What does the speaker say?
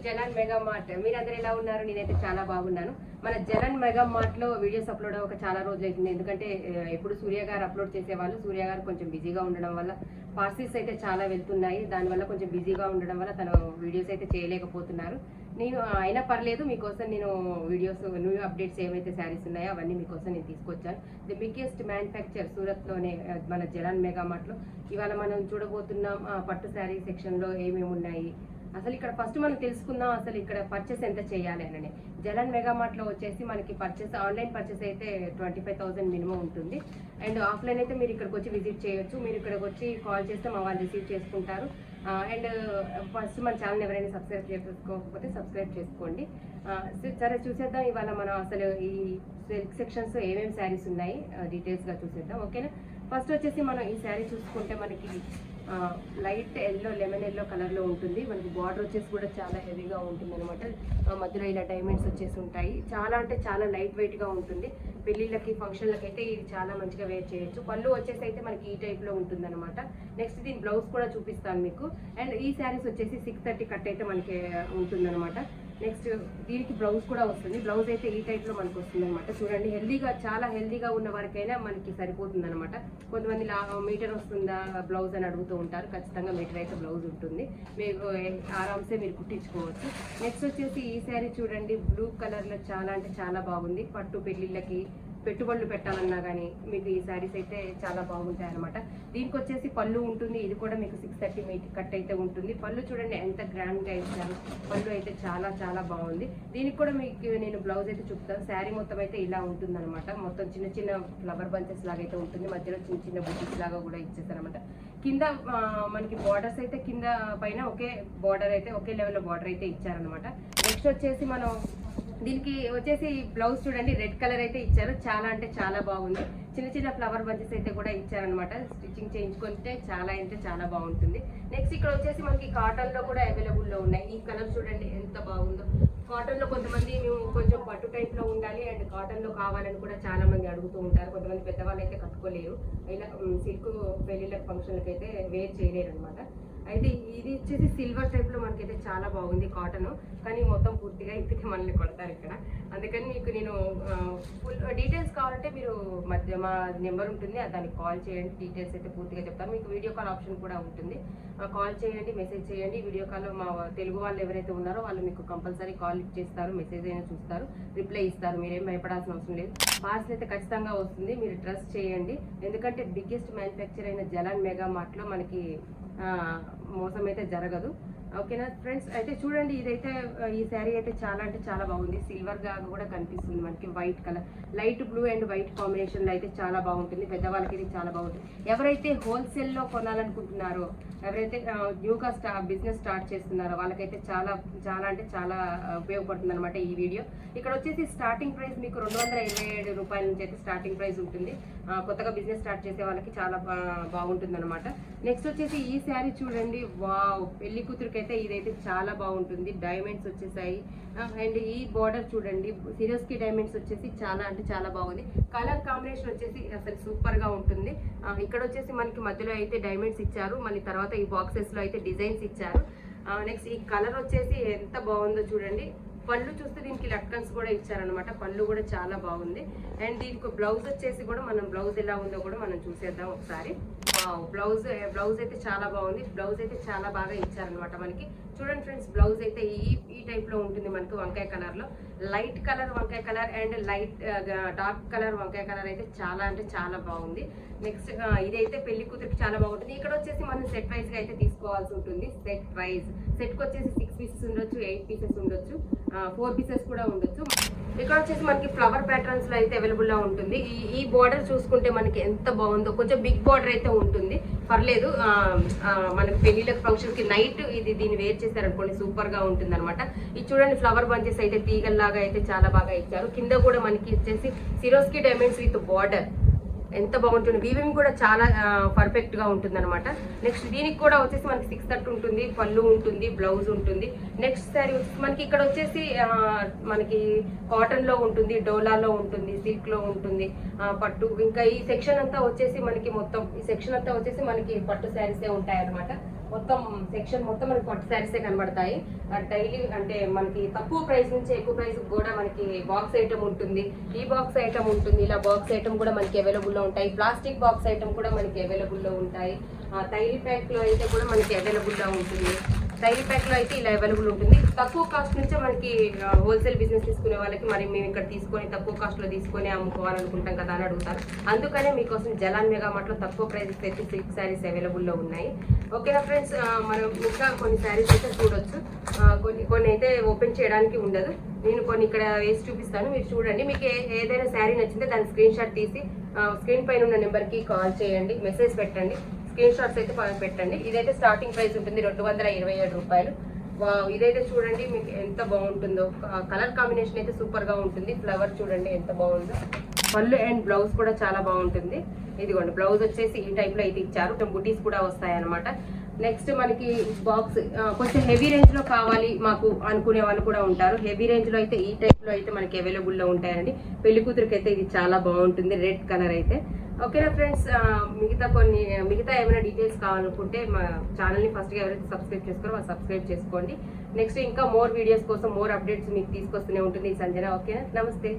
జనన్ mega mart మీరందరూ ఎలా ఉన్నారు? నేనైతే చాలా బాగున్నాను. మన జనన్ మెగా మార్ట్ లో వీడియోస్ అప్లోడ్ అవ్వక చాలా రోజులు అవుతుంది. ఎందుకంటే ఎప్పుడు సూర్య గారు అప్లోడ్ చేసేవాళ్ళు. సూర్య గారు కొంచెం బిజీగా ఉండడం వల్ల పార్సిల్స్ అయితే చాలా వెళ్తున్నాయి. దానివల్ల కొంచెం బిజీగా ఉండడం వల్ల తను వీడియోస్ అయితే చేయలేకపోతున్నారు. నేను అయినా పర్లేదు, మీకోసం నేను వీడియోస్ న్యూ అప్డేట్స్ ఏవైతే శారీస్ ఉన్నాయో అవన్నీ మీకోసం నేను తీసుకొచ్చాను. ది బిగ్గెస్ట్ మ్యానుఫ్యాక్చర్ సూరత్లోనే మన జనన్ మెగా మార్ట్లో ఇవాళ మనం చూడబోతున్నాం. పట్టు శారీ సెక్షన్లో ఏమేమి ఉన్నాయి అసలు ఇక్కడ ఫస్ట్ మనం తెలుసుకుందాం. అసలు ఇక్కడ పర్చేస్ ఎంత చేయాలి అని. జనన్ మెగా మార్ట్లో వచ్చేసి మనకి పర్చేస్ ఆన్లైన్ పర్చేస్ అయితే 25,000 మినిమం ఉంటుంది. అండ్ ఆఫ్లైన్ అయితే మీరు ఇక్కడికి వచ్చి విజిట్ చేయొచ్చు. మీరు ఇక్కడికి వచ్చి కాల్ చేస్తే మా వాళ్ళు రిసీవ్ చేసుకుంటారు. అండ్ ఫస్ట్ మన ఛానల్ ఎవరైనా సబ్స్క్రైబ్ చేసుకోకపోతే సబ్స్క్రైబ్ చేసుకోండి. సరే చూసేద్దాం ఇవాళ మనం అసలు ఈ సిల్క్ సెక్షన్స్ ఏమేమి శారీస్ ఉన్నాయి డీటెయిల్స్గా చూసేద్దాం. ఓకేనా? ఫస్ట్ వచ్చేసి మనం ఈ శారీ చూసుకుంటే మనకి లైట్ ఎల్లో లెమన్ ఎల్లో కలర్లో ఉంటుంది. మనకి బార్డర్ వచ్చేసి కూడా చాలా హెవీగా ఉంటుంది అనమాట. మధ్యలో ఇలా డైమండ్స్ వచ్చేసి ఉంటాయి. చాలా అంటే చాలా లైట్ వెయిట్గా ఉంటుంది. పెళ్ళిళ్ళకి ఫంక్షన్లకి అయితే ఇది చాలా మంచిగా వేర్ చేయొచ్చు. పళ్ళు వచ్చేసి అయితే మనకి ఈ టైప్లో ఉంటుంది అనమాట. నెక్స్ట్ దీని బ్లౌజ్ కూడా చూపిస్తాను మీకు. అండ్ ఈ శారీస్ వచ్చేసి 630 కట్ అయితే మనకి ఉంటుంది అనమాట. నెక్స్ట్ దీనికి బ్లౌజ్ కూడా వస్తుంది. బ్లౌజ్ అయితే ఈ టైప్లో మనకు వస్తుంది అనమాట. చూడండి, హెల్దీగా చాలా హెల్దీగా ఉన్న వారికైనా మనకి సరిపోతుంది అనమాట. కొంతమంది మీటర్ వస్తుందా బ్లౌజ్ అని అడుగుతూ ఉంటారు. ఖచ్చితంగా మీటర్ అయితే బ్లౌజ్ ఉంటుంది. మీకు ఆరామ్సే మీరు కుట్టించుకోవచ్చు. నెక్స్ట్ వచ్చేసి ఈ శారీ చూడండి, బ్లూ కలర్లో చాలా అంటే చాలా బాగుంది. పట్టు పెళ్ళిళ్ళకి పెట్టుబడులు పెట్టాలన్నా కానీ మీకు ఈ శారీస్ అయితే చాలా బాగుంటాయి అనమాట. దీనికి వచ్చేసి పళ్ళు ఉంటుంది. ఇది కూడా మీకు 630 కట్ అయితే ఉంటుంది. పళ్ళు చూడండి ఎంత గ్రాండ్గా ఇచ్చారు. పళ్ళు అయితే చాలా చాలా బాగుంది. దీనికి కూడా మీకు నేను బ్లౌజ్ అయితే చూపుతాను. శారీ మొత్తం అయితే ఇలా ఉంటుంది అనమాట. మొత్తం చిన్న చిన్న ఫ్లవర్ బంచెస్ లాగా అయితే ఉంటుంది. మధ్యలో చిన్న చిన్న బుటీస్ లాగా కూడా ఇచ్చేసారనమాట. కింద మనకి బార్డర్స్ అయితే కింద పైన ఒకే బార్డర్ అయితే ఒకే లెవెల్లో బార్డర్ అయితే ఇచ్చారనమాట. నెక్స్ట్ వచ్చేసి మనం దీనికి వచ్చేసి బ్లౌజ్ చూడండి, రెడ్ కలర్ అయితే ఇచ్చారు. చాలా అంటే చాలా బాగుంది. చిన్న చిన్న ఫ్లవర్ బంచెస్ అయితే కూడా ఇచ్చారనమాట. స్టిచ్చింగ్ చేయించుకుంటే చాలా అంటే చాలా బాగుంటుంది. నెక్స్ట్ ఇక్కడ వచ్చేసి మనకి కాటన్లో కూడా అవైలబుల్లో ఉన్నాయి. ఈ కలర్ చూడండి ఎంత బాగుందో. కాటన్లో కొంతమంది మేము కొంచెం పట్టు టైప్లో ఉండాలి అండ్ కాటన్లో కావాలని కూడా చాలా మంది అడుగుతూ ఉంటారు. కొంతమంది పెద్దవాళ్ళు అయితే కట్టుకోలేరు. ఇలా సిల్క్ పెళ్ళిళ్ళ ఫంక్షన్లకి అయితే వేర్ చేయలేరు అనమాట. అయితే ఇది వచ్చేసి సిల్వర్ టైప్లో మనకైతే చాలా బాగుంది కాటన్. కానీ మొత్తం పూర్తిగా ఇప్పటికే మనల్ని కొడతారు ఇక్కడ. అందుకని మీకు నేను ఫుల్ డీటెయిల్స్ కావాలంటే మీరు మా నెంబర్ ఉంటుంది, దానికి కాల్ చేయండి. డీటెయిల్స్ అయితే పూర్తిగా చెప్తాను. మీకు వీడియో కాల్ ఆప్షన్ కూడా ఉంటుంది. కాల్ చేయండి, మెసేజ్ చేయండి. వీడియో కాల్లో మా తెలుగు వాళ్ళు ఎవరైతే ఉన్నారో వాళ్ళు మీకు కంపల్సరీ కాల్ లిఫ్ట్ చేస్తారు, మెసేజ్ అయినా చూస్తారు, రిప్లై ఇస్తారు. మీరేం భయపడాల్సిన అవసరం లేదు. పార్సల్ అయితే ఖచ్చితంగా వస్తుంది. మీరు ట్రస్ట్ చేయండి. ఎందుకంటే బిగ్గెస్ట్ మ్యానుఫ్యాక్చర్ అయిన జనన్ మెగా మార్ట్లో మనకి మోసం అయితే జరగదు. ఓకేనా ఫ్రెండ్స్? అయితే చూడండి, ఇదైతే ఈ శారీ అయితే చాలా అంటే చాలా బాగుంది. సిల్వర్ గా కూడా కనిపిస్తుంది మనకి. White colour, light blue and white కాంబినేషన్లో అయితే చాలా బాగుంటుంది. పెద్దవాళ్ళకి ఇది చాలా బాగుంటుంది. ఎవరైతే హోల్సేల్లో కొనాలనుకుంటున్నారో, ఎవరైతే న్యూగా బిజినెస్ స్టార్ట్ చేస్తున్నారో వాళ్ళకైతే చాలా చాలా అంటే చాలా ఉపయోగపడుతుంది అనమాట ఈ వీడియో. ఇక్కడ వచ్చేసి స్టార్టింగ్ ప్రైస్ మీకు 227 రూపాయల నుంచి అయితే స్టార్టింగ్ ప్రైస్ ఉంటుంది. కొత్తగా బిజినెస్ స్టార్ట్ చేసే వాళ్ళకి చాలా బాగుంటుంది అనమాట. నెక్స్ట్ వచ్చేసి ఈ శారీ చూడండి, వావ్, పెళ్లి కూతురికి అయితే ఇదైతే చాలా బాగుంటుంది. డైమండ్స్ వచ్చేసాయి. అండ్ ఈ బార్డర్ చూడండి, సిరోస్కి డైమండ్స్ వచ్చేసి చాలా అంటే చాలా బాగుంది. కలర్ కాంబినేషన్ వచ్చేసి అసలు సూపర్ గా ఉంటుంది. ఇక్కడ వచ్చేసి మనకి మధ్యలో అయితే డైమండ్స్ ఇచ్చారు. మళ్ళీ తర్వాత ఈ బాక్సెస్ లో అయితే డిజైన్స్ ఇచ్చారు. నెక్స్ట్ ఈ కలర్ వచ్చేసి ఎంత బాగుందో చూడండి. పళ్ళు చూస్తే దీనికి లట్కన్స్ కూడా ఇచ్చారనమాట. పళ్ళు కూడా చాలా బాగుంది. అండ్ దీనికి బ్లౌజ్ వచ్చేసి కూడా మనం బ్లౌజ్ ఎలా ఉందో కూడా మనం చూసేద్దాం ఒకసారి. బ్లౌజ్ అయితే చాలా బాగుంది. బ్లౌజ్ అయితే చాలా బాగా ఇచ్చారనమాట మనకి. చూడండి ఫ్రెండ్స్, బ్లౌజ్ అయితే ఈ టైప్ లో ఉంటుంది మనకి. వంకాయ కలర్ లో లైట్ కలర్ వంకాయ colour and light dark colour వంకాయ కలర్ అయితే చాలా అంటే చాలా బాగుంది. నెక్స్ట్ ఇదైతే పెళ్లి కూతురికి చాలా బాగుంటుంది. ఇక్కడ వచ్చేసి మనం సెట్ వైజ్ గా అయితే తీసుకోవాల్సి ఉంటుంది. సెట్ వైజ్ సెట్ కి వచ్చేసి 6 పీసెస్ ఉండొచ్చు, 8 పీసెస్ ఉండొచ్చు, 4 పీసెస్ కూడా ఉండొచ్చు. ఇక్కడ వచ్చేసి మనకి ఫ్లవర్ ప్యాటర్న్స్ లో అయితే అవైలబుల్ గా ఉంటుంది. ఈ బార్డర్ చూసుకుంటే మనకి ఎంత బాగుందో. కొంచెం బిగ్ బార్డర్ అయితే ఉంటుంది. పర్లేదు. మనకి పెళ్లిళ్ళకి ఫంక్షన్ కి నైట్ దీన్ని వేర్ చేశారనుకోండి సూపర్ గా ఉంటుంది అనమాట. ఇది చూడండి ఫ్లవర్ బంచెస్ అయితే తీగల్లాగా అయితే చాలా బాగా ఇచ్చారు. కింద కూడా మనకి వచ్చేసి సిరోస్కి డైమండ్స్ విత్ బార్డర్ ఎంత బాగుంటుంది. వీవింగ్ కూడా చాలా పర్ఫెక్ట్ గా ఉంటుంది అనమాట. నెక్స్ట్ దీనికి కూడా వచ్చేసి మనకి 630 ఉంటుంది, పళ్ళు ఉంటుంది, బ్లౌజ్ ఉంటుంది. నెక్స్ట్ శారీ వచ్చేసి మనకి ఇక్కడ వచ్చేసి మనకి కాటన్ లో ఉంటుంది, డోలాలో ఉంటుంది, సిల్క్ లో ఉంటుంది, పట్టు. ఇంకా ఈ సెక్షన్ అంతా వచ్చేసి మనకి మొత్తం ఈ సెక్షన్ అంతా వచ్చేసి మనకి పట్టు శారీసే ఉంటాయి అనమాట. మొత్తం సెక్షన్ మొత్తం మనకి పట్టు శారీసే కనబడతాయి. డైలీ అంటే మనకి తక్కువ ప్రైస్ నుంచి ఎక్కువ ప్రైస్ కూడా మనకి బాక్స్ ఐటమ్ ఉంటుంది, ఈ బాక్స్ ఐటమ్ ఉంటుంది, ఇలా బాక్స్ ఐటమ్ కూడా మనకి అవైలబుల్ లో ఉంటాయి. ప్లాస్టిక్ బాక్స్ ఐటమ్ కూడా మనకి అవైలబుల్ లో ఉంటాయి. తైలి ప్యాక్ లో అయితే కూడా మనకి అవైలబుల్ గా ఉంటుంది. తైలి ప్యాక్ లో అయితే ఇలా అవైలబుల్ ఉంటుంది. తక్కువ కాస్ట్ నుంచే మనకి హోల్సేల్ బిజినెస్ తీసుకునే వాళ్ళకి మరి మేము ఇక్కడ తీసుకొని తక్కువ కాస్ట్ లో తీసుకొని అమ్ముకోవాలనుకుంటాం కదా అని అడుగుతారు. అందుకనే మీకోసం జలాన్ మెగా మార్ట్ లో తక్కువ ప్రైస్ అయితే సిల్క్ శారీస్ అవైలబుల్ లో ఉన్నాయి. ఓకేనా ఫ్రెండ్స్, మనం ఇంకా కొన్ని శారీస్ అయితే చూడొచ్చు. కొన్ని అయితే ఓపెన్ చేయడానికి ఉండదు. నేను కొన్ని ఇక్కడ వేసి చూపిస్తాను, మీరు చూడండి. మీకు ఏదైనా శారీ నచ్చింటే దాని స్క్రీన్ షాట్ తీసి స్క్రీన్ పైన ఉన్న నెంబర్కి కాల్ చేయండి, మెసేజ్ పెట్టండి, స్క్రీన్ షాట్స్ అయితే పెట్టండి. ఇదైతే స్టార్టింగ్ ప్రైస్ ఉంటుంది 227 రూపాయలు. ఇదైతే చూడండి మీకు ఎంత బాగుంటుందో. కలర్ కాంబినేషన్ అయితే సూపర్ గా ఉంటుంది. ఫ్లవర్ చూడండి ఎంత బాగుందో. పళ్ళు అండ్ బ్లౌజ్ కూడా చాలా బాగుంటుంది. ఇదిగోండి బ్లౌజ్ వచ్చేసి ఈ టైప్ లో అయితే ఇచ్చారు. బుటీస్ కూడా వస్తాయి అనమాట. నెక్స్ట్ మనకి బాక్స్ కొంచెం హెవీ రేంజ్ లో కావాలి మాకు అనుకునే వాళ్ళు కూడా ఉంటారు. హెవీ రేంజ్ లో అయితే ఈ టైప్ లో అయితే మనకి అవైలబుల్ లో ఉంటాయండి. పెళ్లి కూతురికి అయితే ఇది చాలా బాగుంటుంది, రెడ్ కలర్ అయితే. ఓకేనా ఫ్రెండ్స్, మిగతా ఏమైనా డీటెయిల్స్ కావాలనుకుంటే మా ఛానల్ని ఫస్ట్గా ఎవరైతే సబ్స్క్రైబ్ చేసుకోరో వాళ్ళు సబ్స్క్రైబ్ చేసుకోండి. నెక్స్ట్ ఇంకా మోర్ వీడియోస్ కోసం మోర్ అప్డేట్స్ మీకు తీసుకొస్తూనే ఉంటుంది ఈ సంజన. ఓకేనా, నమస్తే.